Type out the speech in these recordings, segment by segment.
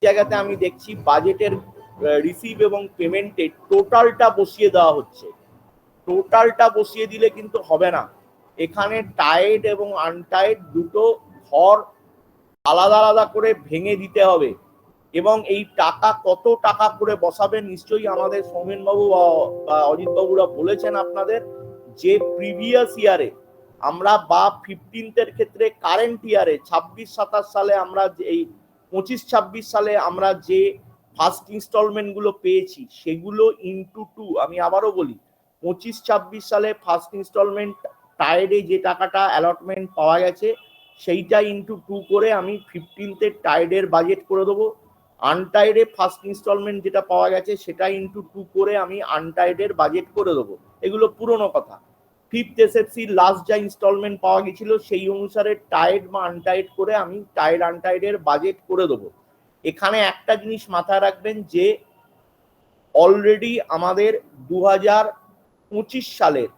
জায়গাতে আমি দেখছি বাজেটের রিসিভ এবং পেমেন্টে টোটালটা বসিয়ে দেওয়া হচ্ছে। টোটালটা বসিয়ে দিলে কিন্তু হবে না, এখানে টাইড এবং আনটাইড দুটো ঘর আলাদা আলাদা করে ভেঙে দিতে হবে। এবং এই টাকা কত টাকা করে বসাবেন নিশ্চয়ই আমাদের সৌমেনবাবু বা অজিতবাবুরা বলেছেন আপনাদের, যে প্রিভিয়াস ইয়ারে আমরা বা 15th ক্ষেত্রে কারেন্ট ইয়ারে 26-27 সালে আমরা এই 25-26 সালে আমরা যে ফার্স্ট ইনস্টলমেন্ট গুলো পেয়েছি সেগুলো ইনটু 2, আমি আবারও বলি 25-26 সালে ফার্স্ট ইনস্টলমেন্ট টাইডে যে টাকাটা অ্যালটমেন্ট পাওয়া গেছে সেইটা ইনটু 2 করে আমি 15th টাইডের বাজেট করে দেবো। আনটাইডে ফার্স্ট ইনস্টলমেন্ট যেটা পাওয়া গেছে সেটা ইনটু 2 করে আমি আনটাইডের বাজেট করে দেবো। এগুলো পুরনো কথা। 5th এসএফসি লাস্ট যা ইনস্টলমেন্ট পাওয়া গেছিল সেই অনুসারে টাইড বা আনটাইড করে আমি টাইড আনটাইডের বাজেট করে দেবো। এখানে একটা জিনিস মাথায় রাখবেন যে অলরেডি আমাদের 2025 সালের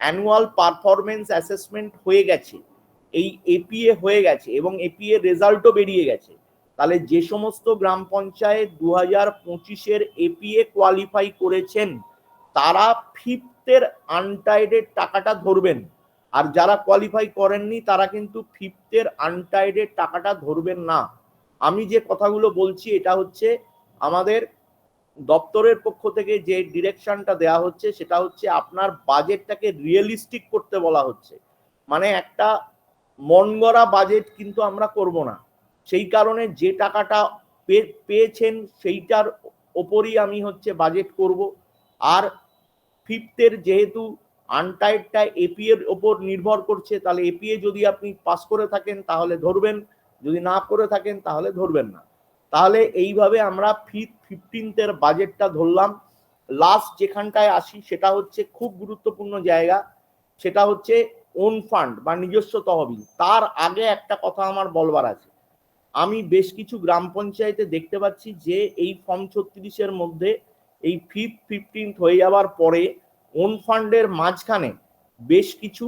অ্যানুয়াল পারফরমেন্স অ্যাসেসমেন্ট হয়ে গেছে, এই এপিএ হয়ে গেছে এবং এপিএ রেজাল্টও বেরিয়ে গেছে। তাহলে যে সমস্ত গ্রাম পঞ্চায়েত 2025-এর এপিএ কোয়ালিফাই করেছেন তারা 5th আনটাইডের টাকাটা ধরবেন, আর যারা কোয়ালিফাই করেননি তারা কিন্তু 5th আনটাইডের টাকাটা ধরবেন না। আমি যে কথাগুলো বলছি এটা হচ্ছে আমাদের দপ্তরের পক্ষ থেকে যে ডিরেকশনটা দেওয়া হচ্ছে সেটা হচ্ছে আপনার বাজেটটাকে রিয়েলিস্টিক করতে বলা হচ্ছে। মানে একটা মন গড়া বাজেট কিন্তু আমরা করব না, সেই কারণে যে টাকাটা পেয়েছেন সেইটার ওপরই আমি হচ্ছে বাজেট করব। আর 5th যেহেতু আনটাইডটা এপিএর ওপর নির্ভর করছে, তাহলে এপিএ যদি আপনি পাস করে থাকেন তাহলে ধরবেন, যদি না করে থাকেন তাহলে ধরবেন না। তাহলে এইভাবে আমরা 15th বাজেটটা ধরলাম। লাস্ট যেখানটায় আসি সেটা হচ্ছে খুব গুরুত্বপূর্ণ জায়গা, সেটা হচ্ছে ওন ফান্ড বা নিজস্ব তহবিল। তার আগে একটা কথা আমার বলবার আছে, আমি বেশ কিছু গ্রাম পঞ্চায়েতে দেখতে পাচ্ছি যে এই ফর্ম 36-এর মধ্যে এই 5th 15th হয়ে যাওয়ার পরে ওন ফান্ডের মাঝখানে বেশ কিছু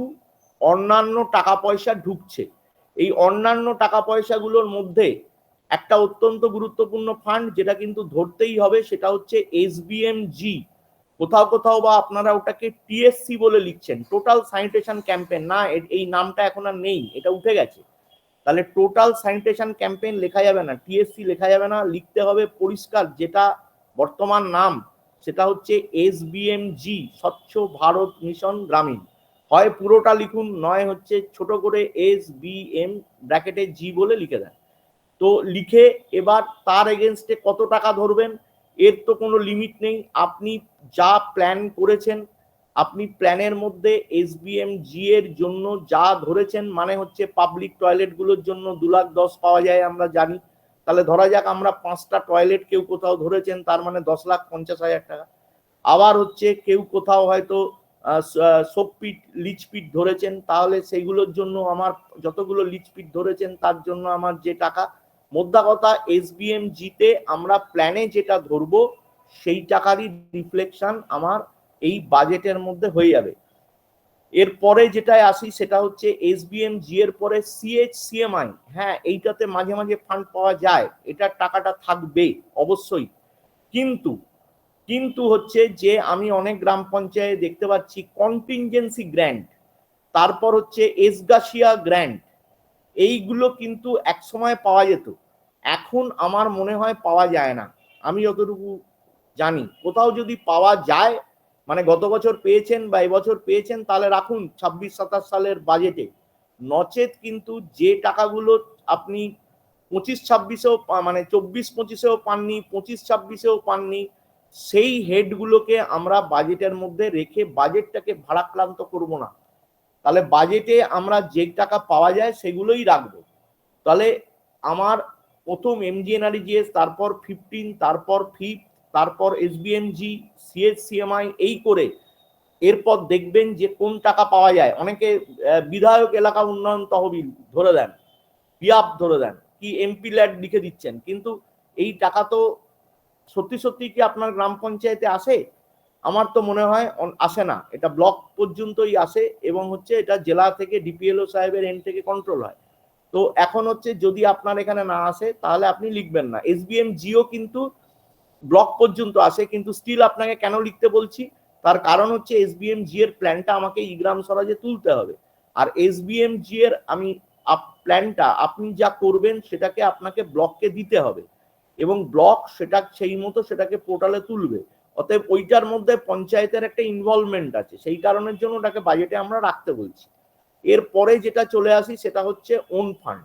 অন্যান্য টাকা পয়সা ঢুকছে। এই অন্যান্য টাকা পয়সাগুলোর মধ্যে একটা অত্যন্ত গুরুত্বপূর্ণ ফান্ড যেটা কিন্তু ধরতেই হবে সেটা হচ্ছে এসবিএমজি। কোথাও কোথাও বা আপনারা ওটাকে টিএসসি বলে লিখছেন, টোটাল স্যানিটেশন ক্যাম্পেইন না, এই নামটা এখন আর নেই, এটা উঠে গেছে। তাহলে টোটাল স্যানিটেশন ক্যাম্পেইন লেখা যাবে না, টিএসসি লেখা যাবে না, লিখতে হবে পরিষ্কার যেটা বর্তমান নাম সেটা হচ্ছে এসবিএমজি, স্বচ্ছ ভারত মিশন গ্রামীণ। হয় পুরোটা লিখুন, নয় হচ্ছে ছোট করে এসবিএম ব্র্যাকেটে জি বলে লিখে দেন। তো লিখে এবার তার এগেনস্টে কত টাকা ধরবেন এর তো কোনো লিমিট নেই। আপনি যা প্ল্যান করেছেন, আপনি প্ল্যানের মধ্যে এসবিএমজি এর জন্য যা ধরেছেন, মানে হচ্ছে পাবলিক টয়লেটগুলোর জন্য 2,10,000 পাওয়া যায় আমরা জানি। তাহলে ধরা যাক আমরা 5টা টয়লেট কেউ কোথাও ধরেছেন, তার মানে 10,50,000 টাকা। আবার হচ্ছে কেউ কোথাও হয়তো সোপপিট লিচপিট ধরেছেন, তাহলে সেইগুলোর জন্য আমার যতগুলো লিচপিট ধরেছেন তার জন্য আমার যে টাকা, মোদ্দা কথা এসবিএমজিতে আমরা প্ল্যানে যেটা ধরবো সেই টাকারই রিফ্লেকশন আমার এই বাজেটের মধ্যে হয়ে যাবে। এরপরে যেটায় আসি সেটা হচ্ছে এসবিএমজি এর পরে সিএইচসিএমআই। হ্যাঁ, এইটাতে মাঝে মাঝে ফান্ড পাওয়া যায়, এটার টাকাটা থাকবে অবশ্যই, কিন্তু কিন্তু হচ্ছে যে আমি অনেক গ্রাম পঞ্চায়েত দেখতে পাচ্ছি কন্টিনজেন্সি গ্র্যান্ট, তারপর হচ্ছে এসগাশিয়া গ্র্যান্ট, এইগুলো কিন্তু একসময় পাওয়া যেত, এখন আমার মনে হয় পাওয়া যায় না। আমি যতটুকু জানি কোথাও যদি পাওয়া যায়, মানে গত বছর পেয়েছেন বা এবছর পেয়েছেন তাহলে রাখুন 26-27 সালের বাজেটে, নচেত কিন্তু যে টাকাগুলো আপনি 25-26-এও মানে 24-25-এও পাননি, 25-26-এও পাননি, সেই হেডগুলোকে আমরা বাজেটের মধ্যে রেখে বাজেটটাকে ভারাক্রান্ত করব না। তাহলে বাজেটে আমরা যে টাকা পাওয়া যায় সেগুলোই রাখবো। তাহলে আমার প্রথম এমজিএনআরইজিএস, তারপর 15, তারপর 5th, তারপর এসবিএমজি, সিএইচসিএমআই, এই করে এরপর দেখবেন যে কোন টাকা পাওয়া যায়। অনেকে বিধায়ক এলাকা উন্নয়ন তহবিল ধরে দেন, পিআপ ধরে দেন, কি এমপি ল্যাড লিখে দিচ্ছেন, কিন্তু এই টাকা তো সত্যি সত্যি কি আপনার গ্রাম পঞ্চায়েতে আসে? আমার তো মনে হয় আসে না, এটা ব্লক পর্যন্তই আসে এবং হচ্ছে এটা জেলা থেকে ডিপিএলও সাহেবের এন্ড থেকে কন্ট্রোল হয়। তো এখন হচ্ছে যদি আপনার এখানে না আসে তাহলে আপনি লিখবেন না। এসবিএম জিও কিন্তু ব্লক পর্যন্ত আসে, কিন্তু স্টিল আপনাকে কেন লিখতে বলছি, তার কারণ হচ্ছে এসবিএম জি এর প্ল্যানটা আমাকে ইগ্রাম স্বরাজে তুলতে হবে। আর এসবিএম জি এর আমি প্ল্যানটা আপনি যা করবেন সেটাকে আপনাকে ব্লককে দিতে হবে, এবং ব্লক সেটা সেই মতো সেটাকে পোর্টালে তুলবে। অতএব ওইটার মধ্যে পঞ্চায়েতের একটা ইনভলভমেন্ট আছে, সেই কারণের জন্য ওটাকে বাজেটে আমরা রাখতে বলছি। এরপরে যেটা চলে আসি সেটা হচ্ছে ওন ফান্ড।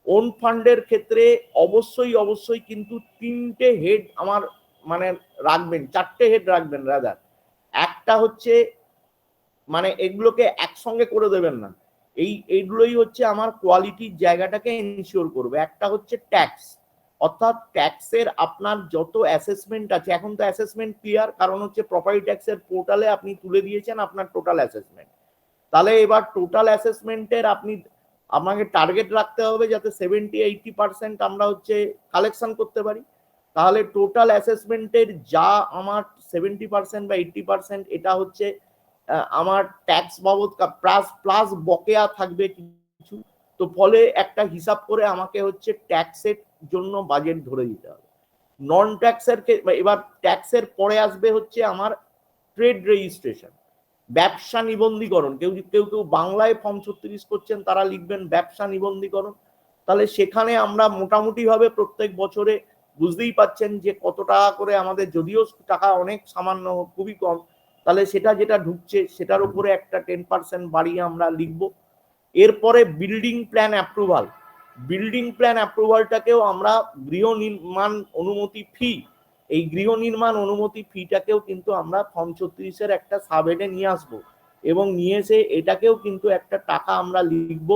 ওন ফান্ডের ক্ষেত্রে অবশ্যই কিন্তু 3টে হেড আমার মানে রাখবেন, 4টে হেড রাখবেন রাদার। একটা হচ্ছে মানে এগুলোকে একসঙ্গে করে দেবেন না, এইগুলোই হচ্ছে আমার কোয়ালিটির জায়গাটাকে এনশিওর করবে। একটা হচ্ছে ট্যাক্স, অর্থাৎ ট্যাক্সের আপনার যত অ্যাসেসমেন্ট আছে, এখন তো অ্যাসেসমেন্ট ক্লিয়ার, কারণ হচ্ছে প্রপার্টি ট্যাক্সের পোর্টালে আপনি তুলে দিয়েছেন আপনার টোটাল অ্যাসেসমেন্ট। তাহলে এবার টোটাল অ্যাসেসমেন্টের আপনাকে টার্গেট রাখতে হবে যাতে 70-80% আমরা হচ্ছে কালেকশন করতে পারি। তাহলে টোটাল অ্যাসেসমেন্টের যা আমার 70% বা 80% এটা হচ্ছে আমার ট্যাক্স বাবদ প্লাস বকেয়া থাকবে কিছু। তো ফলে একটা হিসাব করে আমাকে হচ্ছে ট্যাক্সের জন্য বাজেট ধরে দিতে হবে। নন ট্যাক্সের এবার ট্যাক্সের পরে আসবে হচ্ছে আমার ট্রেড রেজিস্ট্রেশন, ব্যবসা নিবন্ধীকরণ। কেউ কেউ বাংলায় ফর্ম 36 করছেন, তারা লিখবেন ব্যবসা নিবন্ধীকরণ। তাহলে সেখানে আমরা মোটামুটি ভাবে প্রত্যেক বছরে বুঝতেই পাচ্ছেন যে কত টাকা করে আমাদের, যদিও টাকা অনেক সামান্য, খুবই কম, তাহলে সেটা যেটা ঢুকছে সেটার উপরে একটা 10% বাড়িয়ে আমরা লিখব। এরপরে building plan approval, building plan অ্যাপ্রুভালটাকেও আমরা গৃহ নির্মাণ অনুমতি ফি, এই গৃহ নির্মাণ অনুমতি ফিটাকেও কিন্তু আমরা ফর্ম 36-এর একটা সাবহেডে নিয়ে আসবো, এবং নিয়ে এসে এটাকেও কিন্তু একটা টাকা আমরা লিখব।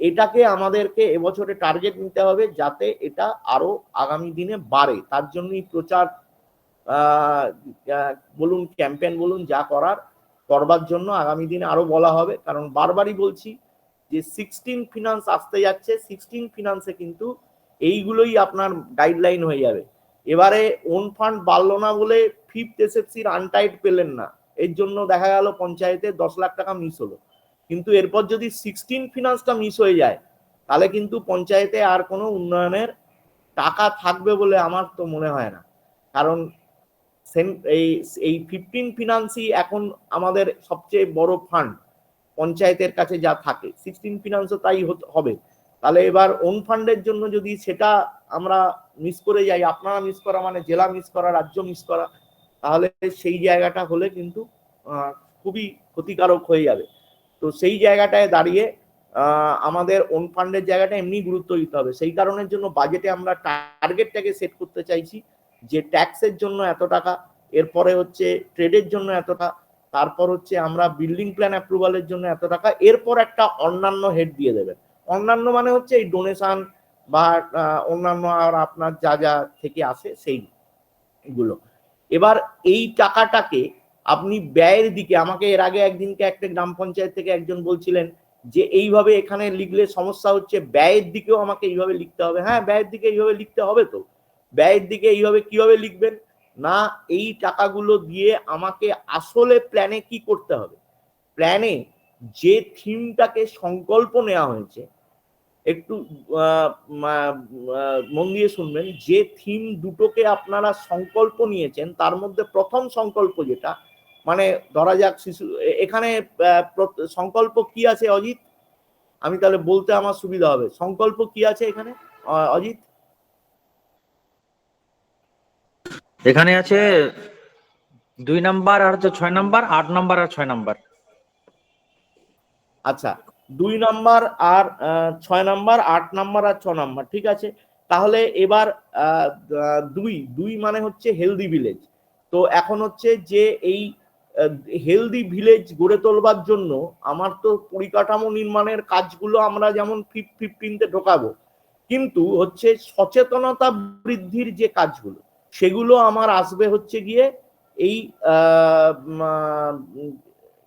এটাকে আমাদেরকে এবছরে টার্গেট নিতে হবে যাতে এটা আরো আগামী দিনে বাড়ে। তার জন্যই প্রচার বলুন, ক্যাম্পেইন বলুন, যা করবার জন্য আগামী দিনে আরো বলা হবে। কারণ বারবারই বলছি যে 16 ফিনান্স আসতে যাচ্ছে, 16 ফিনান্সে কিন্তু এইগুলোই আপনার গাইডলাইন হয়ে যাবে। এবারে ওন ফান্ড বাড়লো না বলে 5th এসএফসির আনটাইট পেলেন না, এর জন্য দেখা গেল পঞ্চায়েতে 10 লাখ টাকা মিস হলো। কিন্তু এরপর যদি 16 ফিনান্সটা মিস হয়ে যায় তাহলে কিন্তু পঞ্চায়েতে আর কোনো উন্নয়নের টাকা থাকবে বলে আমার তো মনে হয় না। কারণ এই 15 ফিনান্সই এখন আমাদের সবচেয়ে বড় ফান্ড পঞ্চায়েতের কাছে যা থাকে, 16 ফিনান্সও তাই হবে। তাহলে এবার ওন ফান্ডের জন্য যদি সেটা আমরা মিস করে যাই, আপনারা মিস করা মানে জেলা মিস করা, রাজ্য মিস করা, তাহলে সেই জায়গাটা হলে কিন্তু খুবই ক্ষতিকারক হয়ে যাবে। তো সেই জায়গাটায় দাঁড়িয়ে আমাদের ওন ফান্ডের জায়গাটা এমনি গুরুত্ব দিতে হবে। সেই কারণের জন্য বাজেটে আমরা টার্গেটটাকে সেট করতে চাইছি যে ট্যাক্সের জন্য এত টাকা, এরপরে হচ্ছে ট্রেডের জন্য এতটা, তারপর হচ্ছে আমরা বিল্ডিং প্ল্যান অ্যাপ্রুভালের জন্য এত টাকা, এরপর একটা অন্যান্য হেড দিয়ে দেবেন। অন্যান্য মানে হচ্ছে এই ডোনেশন বা অন্যান্য আর আপনার যা যা থেকে আসে সেইগুলো। এবার এই টাকাটাকে আপনি ব্যয়ের দিকে, আমাকে এর আগে একদিনকে একটা গ্রাম পঞ্চায়েত থেকে একজন বলছিলেন যে এইভাবে এখানে লিখলে সমস্যা হচ্ছে, ব্যয়ের দিকেও আমাকে এইভাবে লিখতে হবে। হ্যাঁ, ব্যয়ের দিকে এইভাবে লিখতে হবে। তো ব্যয়ের দিকে এইভাবে কিভাবে লিখবেন না, এই টাকাগুলো দিয়ে আমাকে আসলে প্ল্যানে কি করতে হবে, প্ল্যানে যে থিমটাকে সংকল্প নেওয়া হয়েছে, একটু মন দিয়ে শুনবেন, যে থিম দুটোকে আপনারা সংকল্প নিয়েছেন তার মধ্যে প্রথম সংকল্প যেটা, মানে ধরা যাক শিশু, এখানে সংকল্প কি আছে অজিত, আমি তাহলে বলতে আমার সুবিধা হবে, সংকল্প কি আছে এখানে অজিত? এখানে আছে 2 নাম্বার আর 6 নাম্বার, 8 নাম্বার আর 6 নাম্বার। আচ্ছা, 2 নাম্বার আর 6 নাম্বার, 8 নাম্বার আর 6 নাম্বার, ঠিক আছে। তাহলে এবার দুই মানে হচ্ছে হেলদি ভিলেজ। তো এখন হচ্ছে যে এই হেলদি ভিলেজ গড়ে তোলবার জন্য আমার তো পরিকাঠামো নির্মাণের কাজগুলো আমরা যেমন 15-তে ঢোকাবো, কিন্তু হচ্ছে সচেতনতা বৃদ্ধির যে কাজগুলো সেগুলো আমার আসবে হচ্ছে গিয়ে এই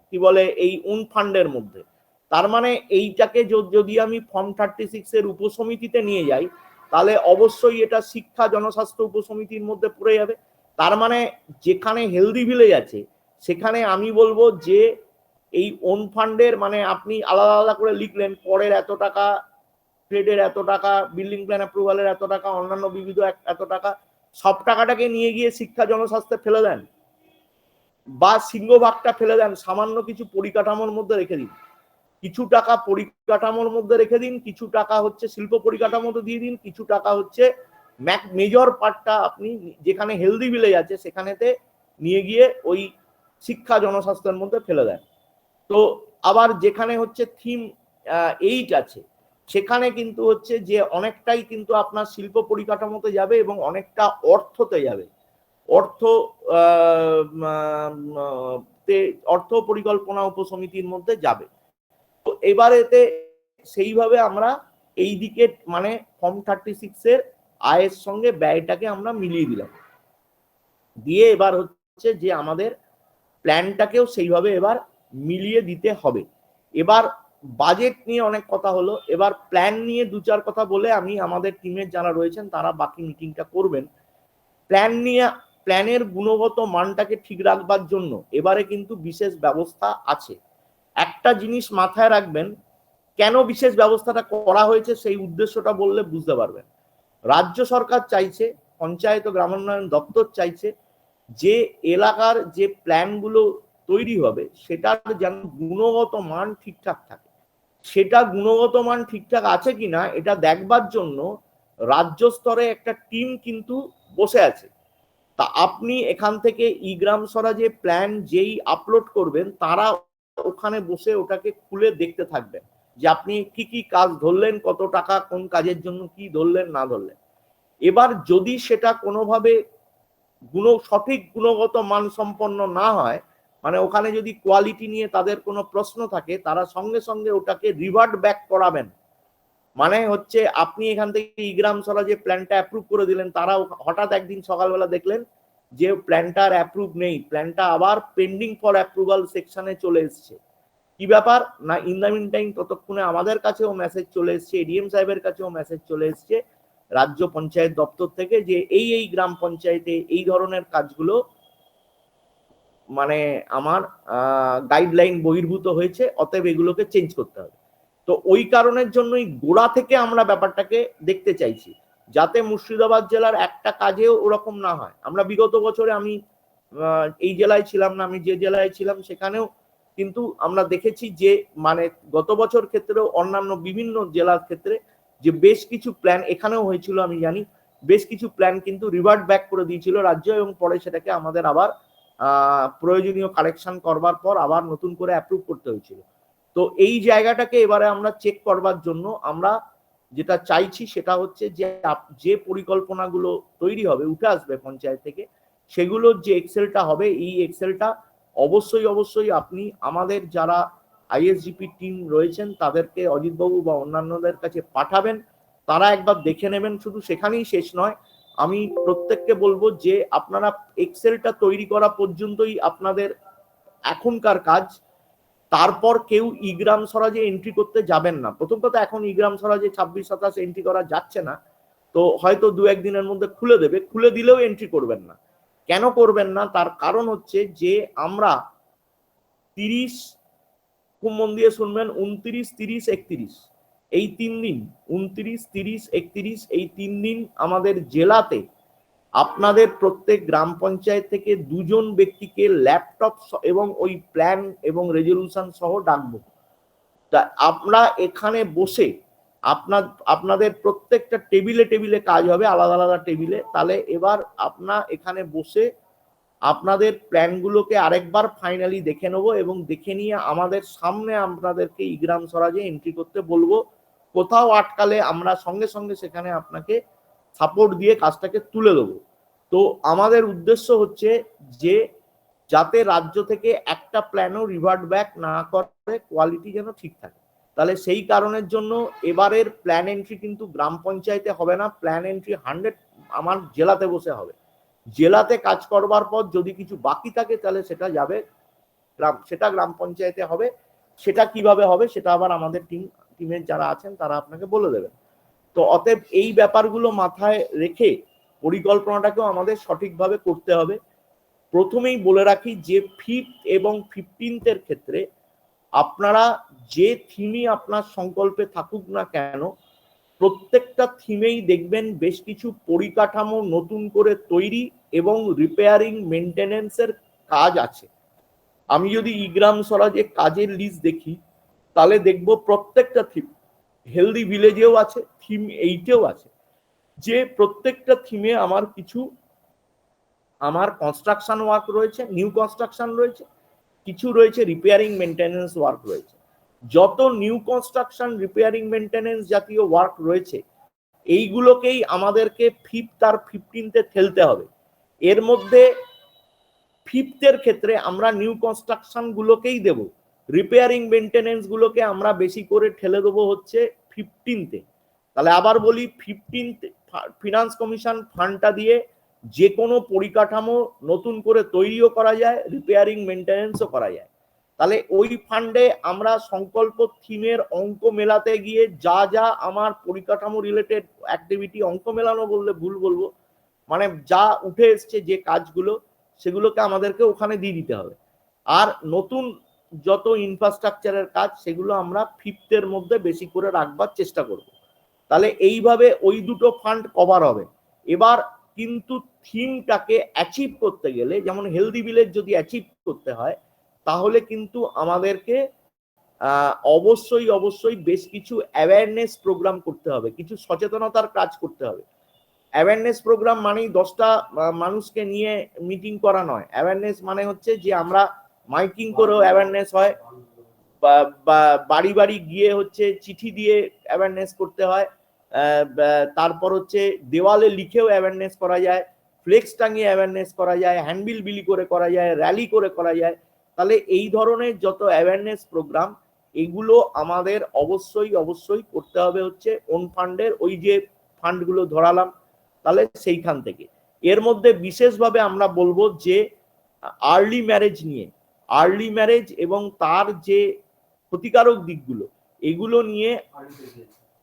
কি বলে এই ওন ফান্ডের মধ্যে। তার মানে এইটাকে যদি আমি ফর্ম 36-এর উপসমিতিতে নিয়ে যাই তাহলে অবশ্যই এটা শিক্ষা জনস্বাস্থ্য উপসমিতির মধ্যে পড়ে যাবে। তার মানে যেখানে হেলদি ভিলেজ আছে সেখানে আমি বলবো যে এই ওন ফান্ডের মানে আপনি আলাদা আলাদা করে লিখলেন, করের এত টাকা ট্রেডের এত টাকা, বিল্ডিং প্ল্যান অ্যাপ্রুভালের এত টাকা, অন্যান্য বিবিধ এত টাকা, সব টাকাটাকে নিয়ে গিয়ে শিক্ষা জনস্বাস্থ্যে ফেলে দেন, বা সিংহভাগটা ফেলে দেন, সামান্য কিছু পরিকাঠামোর মধ্যে রেখে দিন। কিছু টাকা পরিকাঠামোর মধ্যে রেখে দিন, কিছু টাকা হচ্ছে শিল্প পরিকাঠামোতে দিয়ে দিন, কিছু টাকা হচ্ছে মেজর পার্টটা আপনি যেখানে হেলদি ভিলেজ আছে সেখানেতে নিয়ে গিয়ে ওই শিক্ষা জনস্বাস্থ্যের মধ্যে ফেলে দেন। তো আবার যেখানে হচ্ছে থিম 8 আছে সেখানে কিন্তু হচ্ছে যে অনেকটাই কিন্তু আপনার শিল্প পরিকাঠামোতে যাবে এবং অনেকটা অর্থতে যাবে, অর্থ অর্থ পরিকল্পনা উপসমিতির মধ্যে যাবে। তো এবারেতে সেইভাবে আমরা এই দিকে মানে ফর্ম 36 এর আয়ের সঙ্গে ব্যয়টাকে আমরা মিলিয়ে দিলাম, দিয়ে এবার হচ্ছে যে আমাদের প্ল্যানটাকেও সেইভাবে এবার মিলিয়ে দিতে হবে। এবার বাজেট নিয়ে অনেক কথা হলো, এবার প্ল্যান নিয়ে দু চার কথা বলে আমি আমাদের টিমের যারা রয়েছেন তারা বাকি মিটিংটা করবেন। প্ল্যান নিয়ে, প্ল্যানের গুণগত মানটাকে ঠিক রাখবার জন্য এবারে কিন্তু বিশেষ ব্যবস্থা আছে। একটা জিনিস মাথায় রাখবেন, কেন বিশেষ ব্যবস্থাটা করা হয়েছে সেই উদ্দেশ্যটা বললে বুঝতে পারবেন। রাজ্য সরকার চাইছে, পঞ্চায়েত ও গ্রামোন্নয়ন দপ্তর চাইছে যে এলাকার যে প্ল্যানগুলো তৈরি হবে সেটার যেন গুণগত মান ঠিকঠাক থাকে। সেটা গুণগত মান ঠিকঠাক আছে কিনা এটা দেখবার জন্য রাজ্য স্তরে একটা টিম কিন্তু বসে আছে। তা আপনি এখান থেকে ই গ্রাম স্বরাজে প্ল্যান যেই আপলোড করবেন তারা ওখানে বসে ওটাকে খুলে দেখতে থাকবেন যে আপনি কি কি কাজ ধরলেন, কত টাকা কোন কাজের জন্য কি ধরলেন না ধরলেন। এবার যদি সেটা কোনোভাবে সঠিক গুণগত মান সম্পন্ন না হয়, মানে ওখানে যদি কোয়ালিটি নিয়ে তাদের কোনো প্রশ্ন থাকে, তারা সঙ্গে সঙ্গে ওটাকে রিভার্ট ব্যাক করাবেন। মানে হচ্ছে আপনি এখান থেকে ই গ্রাম স্বরাজে প্ল্যানটা অ্যাপ্রুভ করে দিলেন, তারা হঠাৎ একদিন সকালবেলা দেখলেন যে প্ল্যানটার অ্যাপ্রুভ নেই, প্ল্যানটা আবার পেন্ডিং ফর অ্যাপ্রুভাল সেকশনে চলে এসছে। কি ব্যাপার না, ইন দ্য মিন টাইম ততক্ষণে আমাদের কাছেও মেসেজ চলে এসছে, এডিএম সাহেবের কাছেও মেসেজ চলে এসছে রাজ্য পঞ্চায়েত দপ্তর থেকে যে এই গ্রাম পঞ্চায়েতে এই ধরনের কাজগুলো মানে আমার গাইডলাইন বহির্ভূত হয়েছে, অতএব এগুলোকে চেঞ্জ করতে হবে। তো ওই কারণের জন্যই গোড়া থেকে আমরা ব্যাপারটাকে দেখতে চাইছি, যাতে মুর্শিদাবাদ জেলার একটা কাজেও ওরকম না হয়। আমরা বিগত বছরে, আমি এই জেলায় ছিলাম না, আমি যে জেলায় ছিলাম সেখানেও কিন্তু আমরা দেখেছি যে মানে গত বছর ক্ষেত্রেও অন্যান্য বিভিন্ন জেলার ক্ষেত্রে যে বেশ কিছু প্ল্যান এখানেও হয়েছিল, আমি জানি বেশ কিছু প্ল্যান কিন্তু রিভার্ট ব্যাক করে দিয়েছিল রাজ্য, এবং পরে সেটাকে আমাদের আবার প্রয়োজনীয় কারেকশন করবার পর আবার নতুন করে অ্যাপ্রুভ করতে হয়েছিল। তো এই জায়গাটাকে এবারে আমরা চেক করবার জন্য আমরা যেটা চাইছি সেটা হচ্ছে যে পরিকল্পনাগুলো তৈরি হবে, উঠে আসবে পঞ্চায়েত থেকে, সেগুলোর যে এক্সেলটা হবে, এই এক্সেলটা অবশ্যই আপনি আমাদের যারা আইএসজিপি টিম রয়েছেন তাদেরকে, অজিতবাবু বা অন্যান্যদের কাছে পাঠাবেন, তারা একবার দেখে নেবেন। শুধু সেখানেই শেষ নয়, আমি প্রত্যেককে বলবো যে আপনারা এক্সেলটা তৈরি করা পর্যন্তই আপনাদের এখনকার কাজ। তারপর কেউ ই গ্রাম স্বরাজে এন্ট্রি করতে যাবেন না। প্রথম কথা, এখন ই গ্রাম স্বরাজে 26-27 এন্ট্রি করা যাচ্ছে না, তো হয়তো 2-1 দিনের মধ্যে খুলে দেবে, খুলে দিলেও এন্ট্রি করবেন না। কেন করবেন না, তার কারণ হচ্ছে যে আমরা 30, খুব মন দিয়ে শুনবেন, 29, 30, 31 এই 3 দিন, 29, 30, 31 এই 3 দিন আমাদের জেলাতে আপনাদের প্রত্যেক গ্রাম পঞ্চায়েত থেকে 2 জন ব্যক্তিকে ল্যাপটপ এবং ওই প্ল্যান এবং রেজলিউশন সহ ডাকবো। তা আমরা এখানে বসে আপনাদের প্রত্যেকটা টেবিলে কাজ হবে, আলাদা আলাদা টেবিলে। তাহলে এবার এখানে বসে আপনাদের প্ল্যানগুলোকে আরেকবার ফাইনালি দেখে নেবো, এবং দেখে নিয়ে আমাদের সামনে আপনাদেরকে ই গ্রাম স্বরাজে এন্ট্রি করতে বলবো। কোথাও আটকালে আমরা সঙ্গে সঙ্গে সেখানে আপনাকে সাপোর্ট দিয়ে কাজটাকে তুলে দেবো। তো আমাদের উদ্দেশ্য হচ্ছে যে যাতে রাজ্য থেকে একটা প্ল্যানও রিভার্ট ব্যাক না করে, কোয়ালিটি যেন ঠিক থাকে। তাহলে সেই কারণের জন্য এবারের প্ল্যান এন্ট্রি কিন্তু গ্রাম পঞ্চায়েতে হবে না, প্ল্যান এন্ট্রি 100 আমার জেলাতে বসে হবে। জেলাতে কাজ করবার পর যদি কিছু বাকি থাকে তাহলে সেটা যাবে গ্রাম পঞ্চায়েতে হবে। সেটা কিভাবে হবে সেটা আবার আমাদের টিমের যারা আছেন তারা আপনাকে বলে দেবেন। তো অতএব এই ব্যাপারগুলো মাথায় রেখে পরিকল্পনাটাকেও আমাদের সঠিকভাবে করতে হবে। প্রথমেই বলে রাখি যে 5th এবং 15th ক্ষেত্রে আপনারা যে থিমই আপনার সংকল্পে থাকুক না কেন, প্রত্যেকটা থিমেই দেখবেন বেশ কিছু পরিকাঠামো নতুন করে তৈরি এবং রিপেয়ারিং মেনটেনেন্সের কাজ আছে। আমি যদি ইগ্রাম স্বরাজে কাজের লিস্ট দেখি তাহলে দেখব প্রত্যেকটা থিম হেলদি ভিলেজেও আছে, থিম 8-এও আছে, যে প্রত্যেকটা থিমে আমার কনস্ট্রাকশন ওয়ার্ক রয়েছে, নিউ কনস্ট্রাকশন রয়েছে, কিছু রয়েছে রিপেয়ারিং মেনটেনেন্স ওয়ার্ক রয়েছে। যত নিউ কনস্ট্রাকশন রিপেয়ারিং মেনটেনেন্স জাতীয় ওয়ার্ক রয়েছে এইগুলোকেই আমাদেরকে 5th আর 15th-এ ঠেলতে হবে। এর মধ্যে 5th-এর ক্ষেত্রে আমরা নিউ কনস্ট্রাকশন গুলোকেই দেব, রিপেয়ারিং মেনটেনেন্স গুলোকে আমরা বেশি করে ঠেলে দেবো হচ্ছে 15th-এ। তাহলে আবার বলি, 15th ফিনান্স কমিশন ফান্ডটা দিয়ে যে কোনো পরিকাঠামো নতুন করে তৈরিও করা যায়, রিপেয়ারিং মেনটেনেন্সও করা যায়। তাহলে ওই ফান্ডে আমরা সংকল্প থিমের অঙ্ক মেলাতে গিয়ে যা যা আমার পরিকাঠামো রিলেটেড অ্যাক্টিভিটি, অঙ্ক মেলানো বললে ভুল বলবো, মানে যা উঠে এসছে যে কাজগুলো, সেগুলোকে আমাদেরকে ওখানে দিয়ে দিতে হবে। আর নতুন যত ইনফ্রাস্ট্রাকচারের কাজ সেগুলো আমরা 5th-এর মধ্যে বেশি করে রাখবার চেষ্টা করব। তাহলে এইভাবে ওই দুটো ফান্ড কভার হবে। এবার কিন্তু থিমটাকে অ্যাচিভ করতে গেলে, যেমন হেলদি ভিলেজ যদি অ্যাচিভ করতে হয় তাহলে কিন্তু আমাদেরকে অবশ্যই বেশ কিছু অ্যাওয়ারনেস প্রোগ্রাম করতে হবে, কিছু সচেতনতার কাজ করতে হবে। অ্যাওয়ারনেস প্রোগ্রাম মানেই 10টা মানুষকে নিয়ে মিটিং করা নয়। অ্যাওয়ারনেস মানে হচ্ছে যে আমরা মাইকিং করেও অ্যাওয়ারনেস হয়, বা বাড়ি বাড়ি গিয়ে হচ্ছে চিঠি দিয়ে অ্যাওয়ারনেস করতে হয়, তারপর হচ্ছে দেওয়ালে লিখেও অ্যাওয়ারনেস করা যায়, ফ্লেক্স টাঙিয়ে অ্যাওয়ারনেস করা যায়, হ্যান্ডবিল বিলি করে করা যায়, র্যালি করে করা যায়। তাহলে এই ধরনের যত অ্যাওয়ারনেস প্রোগ্রাম এগুলো আমাদের অবশ্যই করতে হবে হচ্ছে ওন ফান্ডের, ওই যে ফান্ডগুলো ধরালাম তাহলে সেইখান থেকে। এর মধ্যে বিশেষভাবে আমরা বলবো যে আর্লি ম্যারেজ এবং তার যে ক্ষতিকারক দিকগুলো, এগুলো নিয়ে,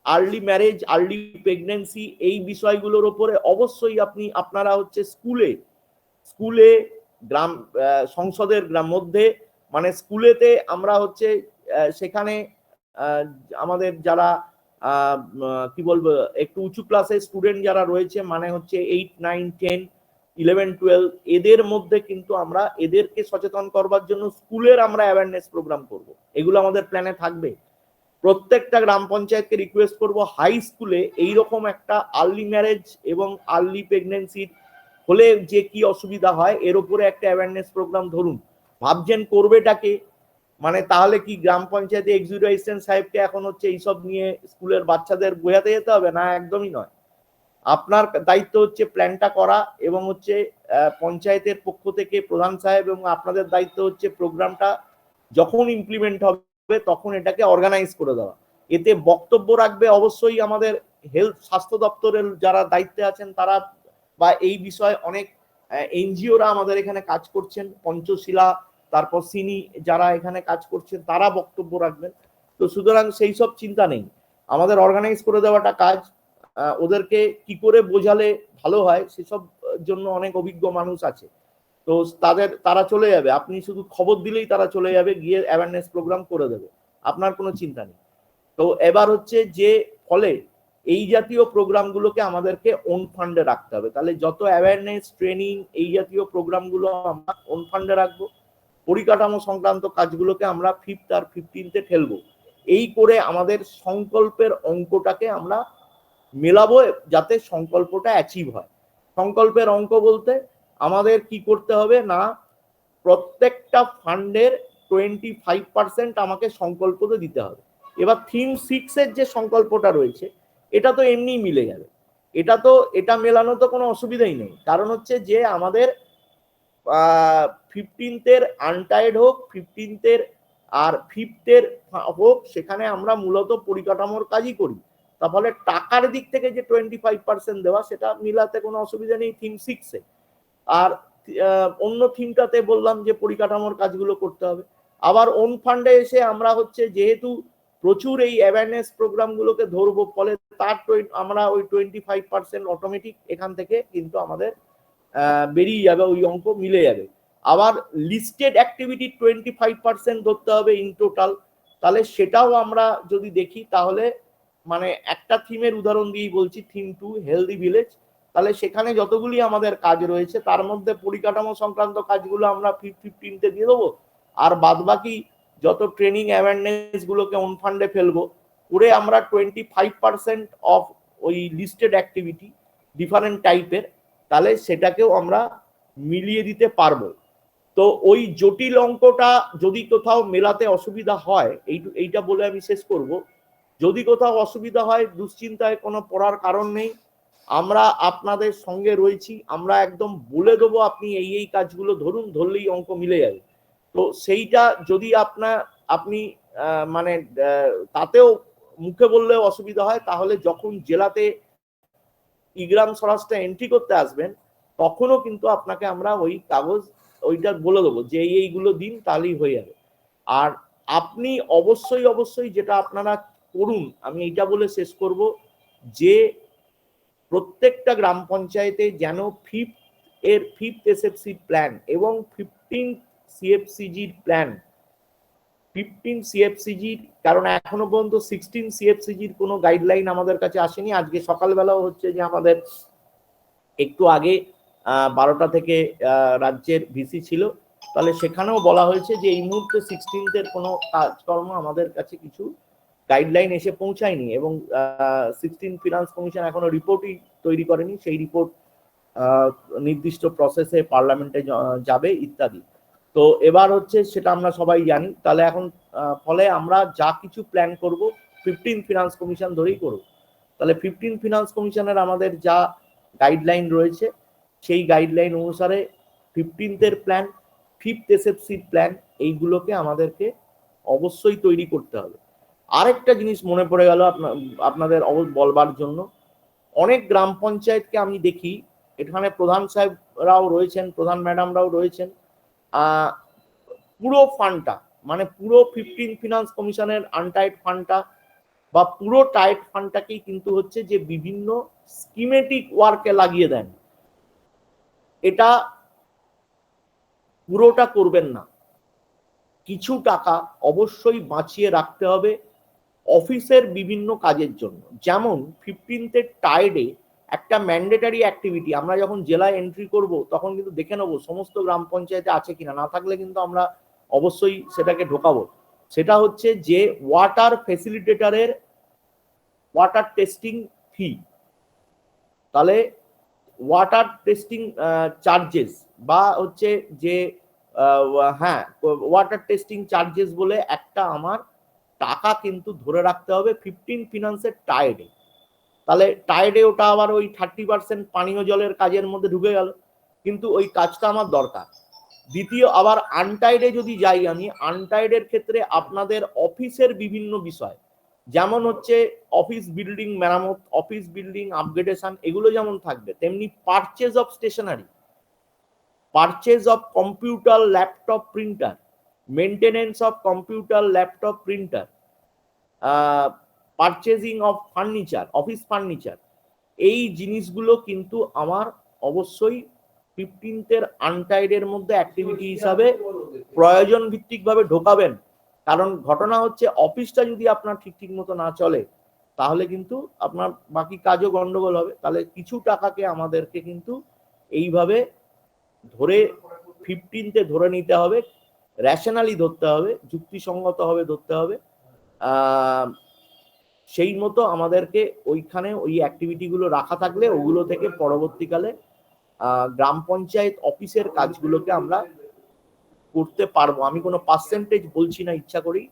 আর্লি ম্যারেজ, আর্লি প্রেগন্যান্সি, এই বিষয়গুলোর উপরে অবশ্যই আপনারা হচ্ছে স্কুলে গ্রাম সংসদের মধ্যে, মানে স্কুলেতে আমরা হচ্ছে সেখানে আমাদের যারা কি বলবো একটু উঁচু ক্লাসের স্টুডেন্ট যারা রয়েছে, মানে হচ্ছে 8, 9, 10, 11, 12, এদের মধ্যে কিন্তু আমরা এদেরকে সচেতন করবার জন্য স্কুলের আমরা অ্যাওয়ারনেস প্রোগ্রাম করব। এগুলো আমাদের প্ল্যানে থাকবে। প্রত্যেকটা গ্রাম পঞ্চায়েতকে রিকোয়েস্ট করব হাই স্কুলে এইরকম একটা আর্লি ম্যারেজ এবং আর্লি প্রেগন্যান্সির হলে যে কি অসুবিধা হয় এর উপরে একটা অ্যাওয়ারনেস প্রোগ্রাম ধরুন। ভাবছেন করবেটাকে, মানে তাহলে কি গ্রাম পঞ্চায়েতে এক্সিকিউটিভ অ্যাসিস্ট্যান্ট সাহেবকে এখন হচ্ছে এইসব নিয়ে স্কুলের বাচ্চাদের বোঝাতে যেতে হবে? না, একদমই নয়। আপনার দায়িত্ব হচ্ছে প্ল্যানটা করা এবং হচ্ছে পঞ্চায়েতের পক্ষ থেকে প্রধান সাহেব এবং আপনাদের দায়িত্ব হচ্ছে প্রোগ্রামটা যখন ইমপ্লিমেন্ট হবে তখন এটাকে অর্গানাইজ করে দেওয়া। এতে বক্তব্য রাখবে অবশ্যই আমাদের স্বাস্থ্য দপ্তরের যারা দায়িত্বে আছেন তারা, বা এই বিষয়ে অনেক এনজিওরা আমাদের এখানে কাজ করছেন, পঞ্চশীলা, তারপর সিনি যারা এখানে কাজ করছেন তারা বক্তব্য রাখবেন। তো সুতরাং সেই সব চিন্তা নেই, আমাদের অর্গানাইজ করে দেওয়াটা কাজ। ওদেরকে কি করে বোঝালে ভালো হয় সেসব জন্য অনেক অভিজ্ঞ মানুষ আছে, তো তারা চলে যাবে, আপনি শুধু খবর দিলেই তারা চলে যাবে, গিয়ে অ্যাওয়ারনেস প্রোগ্রাম করে দেবে, আপনার কোনো চিন্তা নেই। তো এবার হচ্ছে যে ফলে এই জাতীয় প্রোগ্রামগুলোকে আমাদেরকে ওন ফান্ডে রাখতে হবে। তাহলে যত অ্যাওয়ারনেস ট্রেনিং এই জাতীয় প্রোগ্রামগুলো আমরা ওন ফান্ডে রাখবো, পরিকাঠামো সংক্রান্ত কাজগুলোকে আমরা 5th আর 15th-এ ঠেলবো। এই করে আমাদের সংকল্পের অঙ্কটাকে আমরা মেলাবো যাতে সংকল্পটা অ্যাচিভ হয়। সংকল্পের অঙ্ক বলতে আমাদের কি করতে হবে না, প্রত্যেকটা ফান্ডের 25% আমাকে সংকল্পতে দিতে হবে। এবার থিম 6-এর যে সংকল্পটা রয়েছে এটা তো এমনি মিলে যাবে, এটা মেলানো তো কোনো অসুবিধাই নেই। কারণ হচ্ছে যে আমাদের 15th-এর আনটাইড হোক, 15th-এর আর 5th-এর হোক, সেখানে আমরা মূলত পরিকাঠামোর কাজই করি। তাহলে টাকার দিক থেকে যে 25% দেওয়া সেটা মিলাতে কোনো অসুবিধা নেই থিম 6-এ। আর অন্য থিমটাতে বললাম যে পরিকাঠামোর কাজগুলো করতে হবে। আবার ওন ফান্ডে এসে আমরা হচ্ছে যেহেতু প্রচুর এই অ্যাওয়ারনেস প্রোগ্রামগুলোকে ধরবো, ফলে তার আমরা ওই 25% অটোমেটিক এখান থেকে কিন্তু আমাদের বেরিয়ে যাবে, ওই অঙ্ক মিলে যাবে। আবার লিস্টেড অ্যাক্টিভিটি 25% ধরতে হবে ইন টোটাল। তাহলে সেটাও আমরা যদি দেখি তাহলে মানে একটা থিমের উদাহরণ দিয়েই বলছি, থিম 2 হেলদি ভিলেজ, তাহলে সেখানে যতগুলি আমাদের কাজ রয়েছে তার মধ্যে পরিকাঠামো সংক্রান্ত কাজগুলো আমরা 15তে দিয়ে দেবো, আর বাদবাকি যত ট্রেনিং অ্যাওয়ারনেস গুলোকে অন ফান্ডে ফেলবো, করে আমরা 25% অফ ওই লিস্টেড অ্যাক্টিভিটি ডিফারেন্ট টাইপের, তাহলে সেটাকেও আমরা মিলিয়ে দিতে পারবো। তো ওই জটিল অঙ্কটা যদি কোথাও মেলাতে অসুবিধা হয়, এইটা বলে আমি শেষ করব, যদি কোথাও অসুবিধা হয় দুশ্চিন্তায় কোনো পড়ার কারণ নেই, আমরা আপনাদের সঙ্গে রয়েছি, আমরা একদম বলে দেবো আপনি এই কাজগুলো ধরুন, ধরলেই অঙ্ক মিলে যাবে। তো সেইটা যদি আপনি মানে তাতেও মুখে বললেও অসুবিধা হয়, তাহলে যখন জেলাতে ইগ্রাম স্বরাজটা এন্ট্রি করতে আসবেন তখনও কিন্তু আপনাকে আমরা ওই কাগজ ওইটা বলে দেবো যে এইগুলো দিন, তাহলেই হয়ে যাবে। আর আপনি অবশ্যই যেটা আপনারা করুন, আমি এইটা বলে শেষ করব, যে প্রত্যেকটা গ্রাম পঞ্চায়েতে যেন ফিফথ এসএফসি প্ল্যান এবং 15 সিএফসিজির প্ল্যান, 15 সিএফসিজির, কারণ এখনো পর্যন্ত 16 সিএফসিজির কোনো গাইডলাইন আমাদের কাছে আসেনি। আজকে সকালবেলাও হচ্ছে যে আমাদের একটু আগে 12টা থেকে রাজ্যের ভিসি ছিল, তাহলে সেখানেও বলা হয়েছে যে এই মুহূর্তে 16th কোনো কাজকর্ম আমাদের কাছে কিছু গাইডলাইন এসে পৌঁছায়নি, এবং 16 ফিনান্স কমিশন এখনো রিপোর্টই তৈরি করেনি, সেই রিপোর্ট নির্দিষ্ট প্রসেসে পার্লামেন্টে যাবে ইত্যাদি। তো এবার হচ্ছে সেটা আমরা সবাই জানি, তাহলে এখন ফলে আমরা যা কিছু প্ল্যান করব 15 ফিনান্স কমিশন ধরেই করব। তাহলে 15 ফিনান্স কমিশনের আমাদের যা গাইডলাইন রয়েছে সেই গাইডলাইন অনুসারে 15th প্ল্যান, 5th এসএফসির প্ল্যান, এইগুলোকে আমাদেরকে অবশ্যই তৈরি করতে হবে। আরেকটা জিনিস মনে পড়ে গেল আপনাদের বলবার জন্য, অনেক গ্রাম পঞ্চায়েতকে আমি দেখি, এখানে প্রধান সাহেবরাও রয়েছেন, প্রধান ম্যাডামরাও রয়েছেন, পুরো ফান্ডটা মানে পুরো 15 ফিনান্স কমিশনের আনটাইট ফান্ডটা বা পুরো টাইট ফান্ডটাকেই কিন্তু হচ্ছে যে বিভিন্ন স্কিমেটিক ওয়ার্কে লাগিয়ে দেন। এটা পুরোটা করবেন না, কিছু টাকা অবশ্যই বাঁচিয়ে রাখতে হবে অফিসের বিভিন্ন কাজের জন্য। যেমন 15th টাইডে একটা ম্যান্ডেটারি অ্যাক্টিভিটি, আমরা যখন জেলায় এন্ট্রি করব তখন কিন্তু দেখে নেবো সমস্ত গ্রাম পঞ্চায়েতে আছে কিনা, না থাকলে কিন্তু আমরা অবশ্যই সেটাকে ঢোকাবো। সেটা হচ্ছে যে ওয়াটার ফ্যাসিলিটেটরের ওয়াটার টেস্টিং ফি, তাহলে ওয়াটার টেস্টিং চার্জেস বা হচ্ছে যে হ্যাঁ ওয়াটার টেস্টিং চার্জেস বলে একটা আমার টাকা কিন্তু ধরে রাখতে হবে 15 ফিনান্সের টাইডে। তাহলে টাইডে ওটা আবার ওই 30% পানীয় জলের কাজের মধ্যে ঢুকে গেল, কিন্তু ওই কাজটা আমার দরকার। দ্বিতীয়, আবার আনটাইডে যদি যাই আমি, আনটাইডের ক্ষেত্রে আপনাদের অফিসের বিভিন্ন বিষয়, যেমন হচ্ছে অফিস বিল্ডিং মেরামত, অফিস বিল্ডিং আপগ্রেডেশন, এগুলো যেমন থাকবে, তেমনি purchase of stationery, purchase of computer laptop printer, maintenance of computer laptop printer, purchasing of furniture, office furniture, এই জিনিসগুলো কিন্তু আমার অবশ্যই 15th আনটাইডের মধ্যে অ্যাক্টিভিটি হিসাবে প্রয়োজন ভিত্তিক ভাবে ঢোকাবেন। কারণ ঘটনা হচ্ছে অফিসটা যদি আপনার ঠিক মতো না চলে তাহলে কিন্তু আপনার বাকি কাজও গন্ডগোল হবে। তাহলে কিছু টাকাকে আমাদেরকে কিন্তু এইভাবে ধরে 15th ধরে নিতে হবে, রেশনালি ধরতে হবে, যুক্তিসঙ্গত হবে ধরতে হবে। সেই মতো আমাদেরকে ওইখানে ওই অ্যাক্টিভিটি গুলো রাখা থাকলে ওগুলো থেকে পরবর্তীকালে গ্রাম পঞ্চায়েত অফিসের কাজগুলোকে আমরা করতে পারবো। আমি কোনো পার্সেন্টেজ বলছি না, ইচ্ছা করি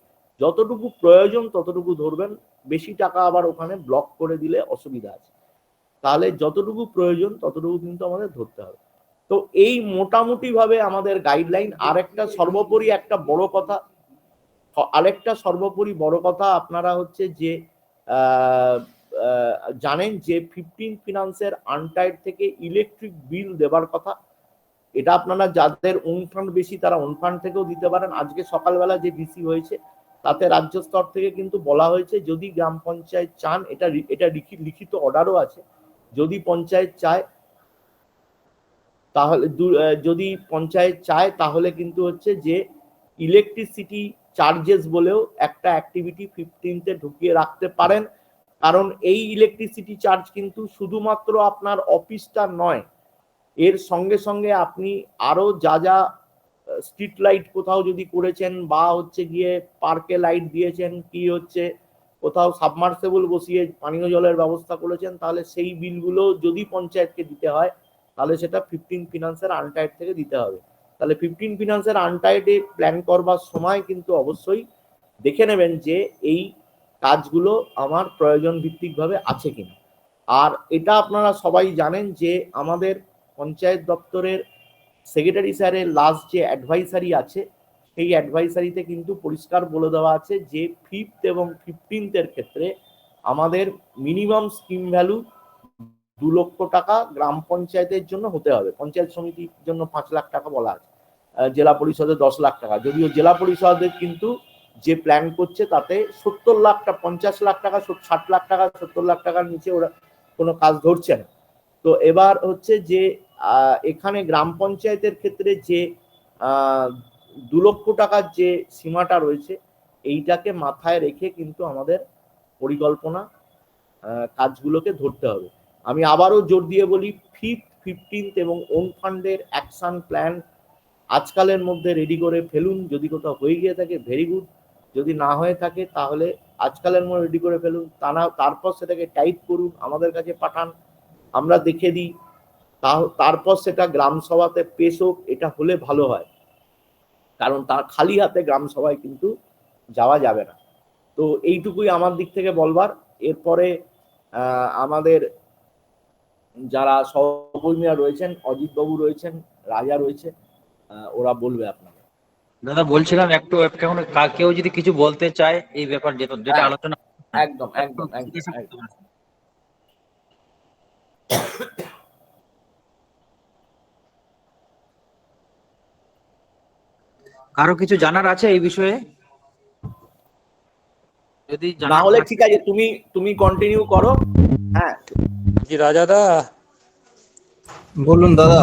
যতটুকু প্রয়োজন ততটুকু ধরবেন, বেশি টাকা আবার ওখানে ব্লক করে দিলে অসুবিধা আছে। তাহলে যতটুকু প্রয়োজন ততটুকু কিন্তু আমাদের ধরতে হবে। তো এই মোটামুটি ভাবে আমাদের গাইডলাইন। আরেকটা সর্বোপরি বড় কথা আপনারা হচ্ছে যে জানেন যে 15 ফিনান্সের আনটাইড থেকে ইলেকট্রিক বিল দেবার কথা। এটা আপনারা যাদের ওনফান্ড বেশি তারা ওনফান্ড থেকেও দিতে পারেন। আজকে সকালবেলা যে ভিসি হয়েছে তাতে রাজ্য স্তর থেকে কিন্তু বলা হয়েছে যদি গ্রাম পঞ্চায়েত চান, এটা লিখিত অর্ডারও আছে, যদি পঞ্চায়েত চায় তাহলে কিন্তু হচ্ছে যে ইলেকট্রিসিটি চার্জেস বলেও একটা অ্যাক্টিভিটি 15th ঢুকিয়ে রাখতে পারেন। কারণ এই ইলেকট্রিসিটি চার্জ কিন্তু শুধুমাত্র আপনার অফিসটা নয়, এর সঙ্গে সঙ্গে আপনি আরো যা যা স্ট্রিট লাইট কোথাও যদি করেছেন বা হচ্ছে গিয়ে পার্কে লাইট দিয়েছেন, কি হচ্ছে কোথাও সাবমার্সেবল বসিয়ে পানীয় জলের ব্যবস্থা করেছেন, তাহলে সেই বিলগুলো যদি পঞ্চায়েতকে দিতে হয় তাহলে সেটা 15 ফিনান্সের আনটাইড থেকে দিতে হবে। তাহলে 15 ফিনান্সের আনটাইডে প্ল্যান করবার সময় কিন্তু অবশ্যই দেখে নেবেন যে এই কাজগুলো আমার প্রয়োজন ভিত্তিকভাবে আছে কিনা। আর এটা আপনারা সবাই জানেন যে আমাদের পঞ্চায়েত দপ্তরের সেক্রেটারি স্যারের লাস্ট যে অ্যাডভাইসারি আছে, সেই অ্যাডভাইসারিতে কিন্তু পরিষ্কার বলে দেওয়া আছে যে 5th এবং 15th ক্ষেত্রে আমাদের মিনিমাম স্কিম ভ্যালু 2 লক্ষ টাকা গ্রাম পঞ্চায়েতের জন্য হতে হবে। পঞ্চায়েত সমিতির জন্য 5 লাখ টাকা বলা আছে, জেলা পরিষদে 10 লাখ টাকা। যদিও জেলা পরিষদের কিন্তু যে প্ল্যান করছে তাতে 70 লাখ টাকা, 50 লাখ টাকা, 60 লাখ টাকা, 70 লাখ টাকার নিচে ওরা কোনো কাজ ধরছে না। তো এবার হচ্ছে যে এখানে গ্রাম পঞ্চায়েতের ক্ষেত্রে যে 2 লক্ষ টাকার যে সীমাটা রয়েছে, এইটাকে মাথায় রেখে কিন্তু আমাদের পরিকল্পনা কাজগুলোকে ধরতে হবে। আমি আবারও জোর দিয়ে বলি, 5th, 15th এবং ওন ফান্ডের অ্যাকশন প্ল্যান আজকালের মধ্যে রেডি করে ফেলুন। যদি কোথাও হয়ে গিয়ে থাকে ভেরি গুড, যদি না হয়ে থাকে তাহলে আজকালের মধ্যে রেডি করে ফেলুন। তারপর সেটাকে টাইপ করুন, আমাদের কাছে পাঠান, আমরা দেখে দিই। তারপর সেটা গ্রাম সভাতে পেশ হোক, এটা হলে ভালো হয়। কারণ তার খালি হাতে গ্রাম সভায় কিন্তু যাওয়া যাবে না। তো এইটুকুই আমার দিক থেকে বলবার। এরপরে আমাদের যারা সহকর্মীরা রয়েছেন, অজিত বাবু রয়েছেন, রাজা রয়েছে, ওরা বলবে আপনাকে। দাদা বলছিলাম একটু এখন কেউ যদি কিছু বলতে চায় এই ব্যাপার যেটা আলোচনা, একদম একদম একদম একদম। কারো কিছু জানার আছে এই বিষয়ে? যদি না হলে ঠিক আছে, তুমি কন্টিনিউ করো। হ্যাঁ জি রাজা দা, বলুন দাদা।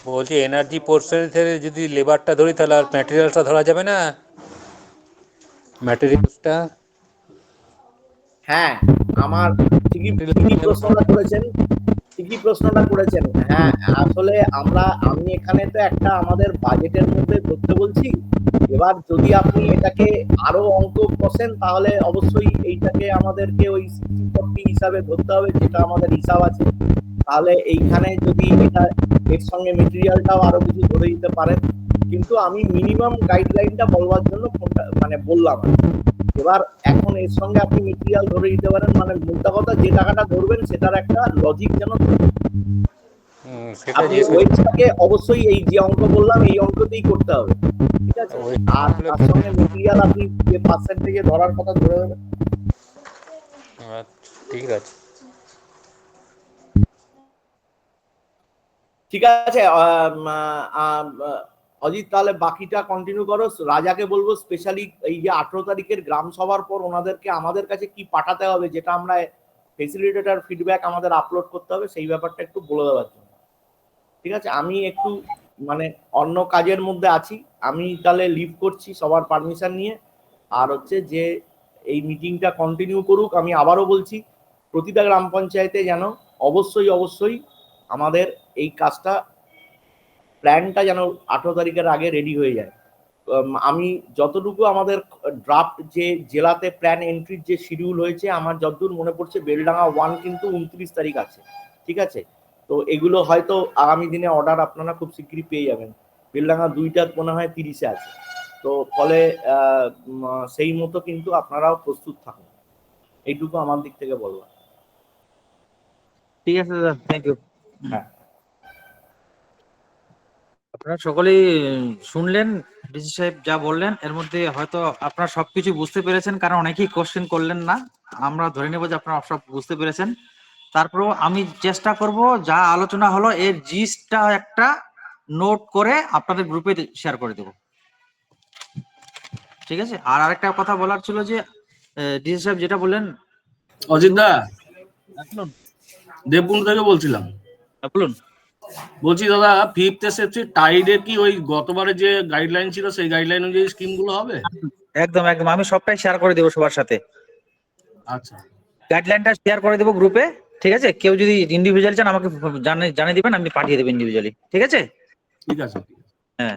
বলছি এনার্জি পোর্শন থেকে যদি লেবারটা ধরি তাহলে আর ম্যাটেরিয়ালসটা ধরা যাবে না? ম্যাটেরিয়ালসটা হ্যাঁ, আমার ঠিকই প্রশ্নটা করেছেন, ঠিকই প্রশ্নটা করেছেন। হ্যাঁ, আসলে আমি এখানে তো একটা আমাদের বাজেটের মধ্যে ধরতে বলছি। এবার যদি আপনি এটাকে আরো অঙ্ক কষেন তাহলে অবশ্যই এইটাকে আমাদেরকে ওই 60-40 হিসাবে ধরতে হবে, যেটা আমাদের হিসাব আছে। তাহলে এইখানে যদি এটা এর সঙ্গে মেটেরিয়ালটাও আরো কিছু ধরে দিতে পারেন, কিন্তু আমি মিনিমাম গাইডলাইনটা বলবার জন্য ফোনটা বললাম। এবার এখন এর সঙ্গে আপনি মেটেরিয়াল ধরে দিতে পারেন, মানে মোটা কথা যে টাকাটা ধরবেন সেটার একটা লজিক যেন আপনি ওয়েটটাকে অবশ্যই এই যে অঙ্ক বললাম এই অঙ্কতেই করতে হবে, ঠিক আছে? আর তার সঙ্গে মেটেরিয়াল আপনি যে পার্সেন্টেজে ধরার কথা ধরে দেবেন। ঠিক আছে, ঠিক আছে অজিত, তাহলে বাকিটা কন্টিনিউ করো। রাজাকে বলবো স্পেশালি এই যে 18 তারিখের গ্রাম সভার পর ওনাদেরকে আমাদের কাছে কি পাঠাতে হবে, যেটা আমরা ফেসিলিটেটর ফিডব্যাক আমাদের আপলোড করতে হবে, সেই ব্যাপারটা একটু বলে দেওয়ার জন্য। ঠিক আছে, আমি একটু অন্য কাজের মধ্যে আছি, আমি তাহলে লিভ করছি সবার পারমিশন নিয়ে। আর হচ্ছে যে এই মিটিংটা কন্টিনিউ করুক। আমি আবারও বলছি, প্রতিটা গ্রাম পঞ্চায়েতে যেন অবশ্যই আমাদের এই কাজটা প্ল্যানটা যেন 18 তারিখের আগে রেডি হয়ে যায়। আমি যতটুকু আমাদের ড্রাফট যে জেলাতে প্ল্যান এন্ট্রির যে শিডিউল হয়েছে, আমার যতদূর মনে পড়ছে বেলডাঙ্গা 1 কিন্তু 29 তারিখ আছে, ঠিক আছে? তো এগুলো হয়তো আগামী দিনে অর্ডার আপনারা খুব শীঘ্রই পেয়ে যাবেন। বেলডাঙ্গা 2টা মনে হয় 30-এ আছে। তো ফলে সেই মতো কিন্তু আপনারাও প্রস্তুত থাকুন, এইটুকু আমার দিক থেকে বলবো। ঠিক আছে দাদা, থ্যাংক ইউ। হ্যাঁ, আপনারা সকলেই শুনলেন ডিসি সাহেব যা বললেন, এর মধ্যে হয়তো আপনারা সবকিছু বুঝতে পেরেছেন, কারণ অনেকেই কোশ্চেন করলেন না। আমরা ধরে নেব যে আপনারা সব বুঝতে পেরেছেন। তারপরেও আমি চেষ্টা করব যা আলোচনা হলো এর জিস্টটা একটা নোট করে আপনাদের গ্রুপে শেয়ার করে দেব, ঠিক আছে? আর আরেকটা কথা বলার ছিল যে ডিসি সাহেব যেটা বললেন। অজিত দা, দেবকুণ্ড থেকে বলছিলাম। বলুন। বলছি দাদা, 5th এসেছে টাইডের কি ওই গতবারে যে গাইডলাইন ছিল সেই গাইডলাইন অনুযায়ী স্কিম গুলো হবে? একদম একদম, আমি সবটাই শেয়ার করে দেবো সবার সাথে। আচ্ছা, গাইডলাইনটা শেয়ার করে দেবো গ্রুপে, ঠিক আছে? কেউ যদি ইন্ডিভিজুয়াল চান আমাকে জানিয়ে দিবেন, আমি পাঠিয়ে দেবো ইন্ডিভিজুয়ালি, ঠিক আছে? ঠিক আছে। হ্যাঁ।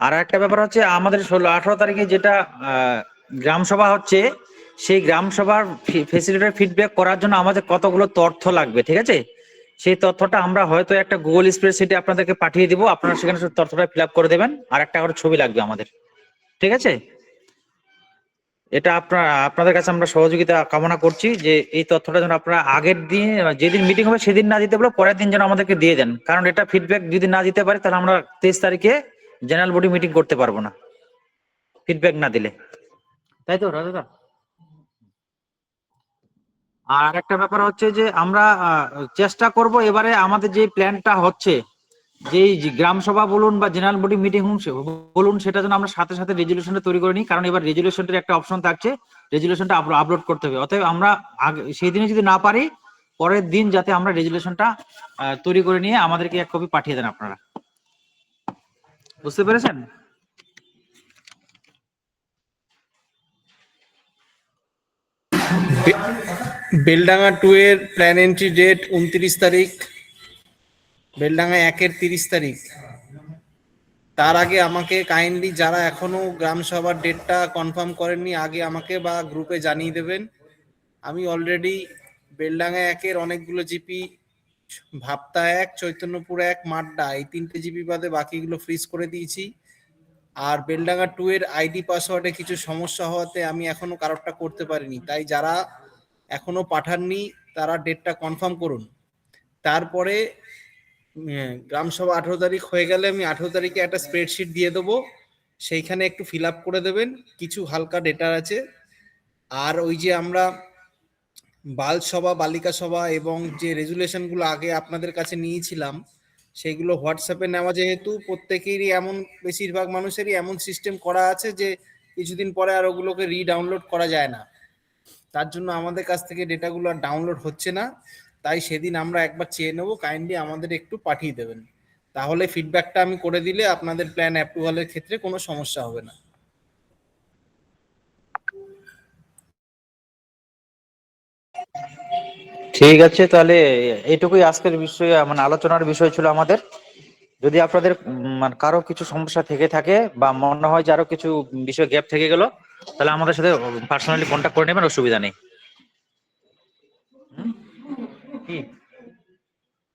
আর একটা ব্যাপার হচ্ছে আমাদের 16-18 তারিখে যেটা গ্রাম সভা হচ্ছে, সেই গ্রাম সভার ফেসিলিটির ফিডব্যাক করার জন্য আমাদের কতগুলো তথ্য লাগবে, ঠিক আছে? সেই তথ্যটা আমরা হয়তো একটা গুগল স্প্রেডশিটে আপনাদেরকে পাঠিয়ে দিব, আপনারা সেখানে তথ্যটা ফিল আপ করে দেবেন, আর একটা করে ছবি লাগবে আমাদের, ঠিক আছে? এটা আপনাদের কাছে আমরা সহযোগিতা কামনা করছি যে এই তথ্যটা যেন আপনারা আগের দিন, যেদিন মিটিং হবে সেদিন না দিতে পারলে পরের দিন যেন আমাদেরকে দিয়ে দেন, কারণ এটা ফিডব্যাক যদি না দিতে পারি তাহলে আমরা 23 তারিখে জেনারেল বডি মিটিং করতে পারবো না ফিডব্যাক না দিলে, তাই তো রাজা? আর একটা ব্যাপার হচ্ছে যে আমরা চেষ্টা করব এবারে আমাদের যে প্ল্যানটা হচ্ছে, যে গ্রাম সভা বলুন বা জেনারেল বডি মিটিং বলুন, সেটা যেন আমরা সাথে সাথে রেজুলেশনটা তৈরি করে নিই, কারণ এবার রেজুলেশনটার একটা অপশন থাকছে, রেজুলেশনটা আপলোড করতে হবে। অতএব আমরা সেই দিনে যদি না পারি, পরের দিন যাতে আমরা রেজুলেশনটা তৈরি করে নিয়ে আমাদেরকে এক কপি পাঠিয়ে দেন আপনারা, বুঝতে পেরেছেন? বেলডাঙ্গা 2 এর প্ল্যান এন্ট্রি ডেট 29 তারিখ, বেলডাঙ্গা 1 এর 30 তারিখ। তার আগে আমাকে কাইন্ডলি যারা এখনো গ্রাম সভার ডেটটা কনফার্ম করেননি, আগে আমাকে বা গ্রুপে জানিয়ে দেবেন। আমি অলরেডি বেলডাঙ্গা 1 এর অনেকগুলো জিপি, ভাপ্তা 1, চৈতন্যপুর 1, মাড্ডা, এই 3টে জিপি বাদে বাকিগুলো ফ্রিজ করে দিয়েছি। আর বেলডাঙ্গা 2 এর আইডি পাসওয়ার্ডে কিছু সমস্যা হওয়াতে আমি এখনো কারোরটা করতে পারিনি, তাই যারা এখনো পাঠাননি তারা ডেটটা কনফার্ম করুন। তারপরে গ্রাম সভা 18 তারিখ হয়ে গেলে আমি 18 তারিখে একটা স্প্রেডশিট দিয়ে দেবো, সেইখানে একটু ফিল আপ করে দেবেন, কিছু হালকা ডেটা আছে। আর ওই যে আমরা বাল সভা, বালিকা সভা এবং যে রেজুলেশনগুলো আগে আপনাদের কাছে নিয়েছিলাম, সেগুলো হোয়াটসঅ্যাপে নেওয়া, যেহেতু প্রত্যেকেরই এমন, বেশিরভাগ মানুষেরই এমন সিস্টেম করা আছে যে কিছুদিন পরে আর ওগুলোকে রিডাউনলোড করা যায় না, তার জন্য আমাদের কাছ থেকে ডেটাগুলো আর ডাউনলোড হচ্ছে না। তাই সেদিন আমরা একবার চেয়ে নেবো, কাইন্ডলি আমাদের একটু পাঠিয়ে দেবেন, তাহলে ফিডব্যাকটা আমি করে দিলে আপনাদের প্ল্যান অ্যাপ্রুভালের ক্ষেত্রে কোনো সমস্যা হবে না। ঠিক আছে, তাহলে এইটুকুই আজকের বিষয়, মানে আলোচনার বিষয় ছিল আমাদের। যদি আপনাদের মানে কারো কিছু সমস্যা থেকে থাকে বা মনে হয় যে আরো কিছু বিষয় গ্যাপ থেকে গেল, তাহলে আমাদের সাথে পার্সোনালি কন্ট্যাক্ট করে নেবেন, অসুবিধা নেই। কি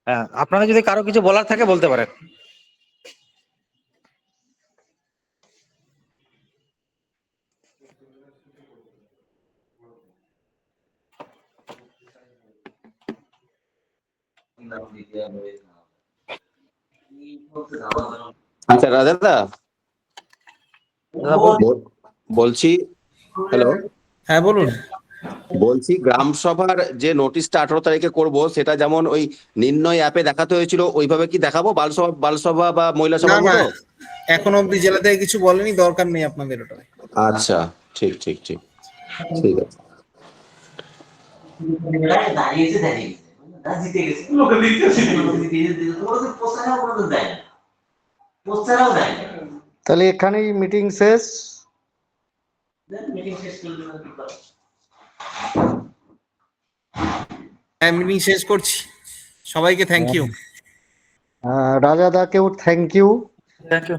হ্যাঁ, আপনাদের যদি কারো কিছু বলার থাকে বলতে পারেন। আচ্ছা রাজা দা, দাদা বলুন। বলছি, হ্যালো, হ্যাঁ বলুন। বলছি গ্রাম সভার যে নোটিশটা 18 তারিখে করব, সেটা যেমন ওই নির্ণয় অ্যাপে দেখাতে হয়েছিল ওইভাবে কি দেখাবো? বালসভা বা মহিলা না সভার না, মতো? এখন অব্দি জেলা থেকে কিছু বলেনি, দরকার নেই আপনাদের ওটা। আচ্ছা, ঠিক ঠিক ঠিক, ঠিক আছে। তাহলে এখানেই মিটিং শেষ। হ্যাঁ, মিটিং শেষ করছি। সবাইকে থ্যাংক ইউ। রাজা দাকেও থ্যাংক ইউ। Thank you.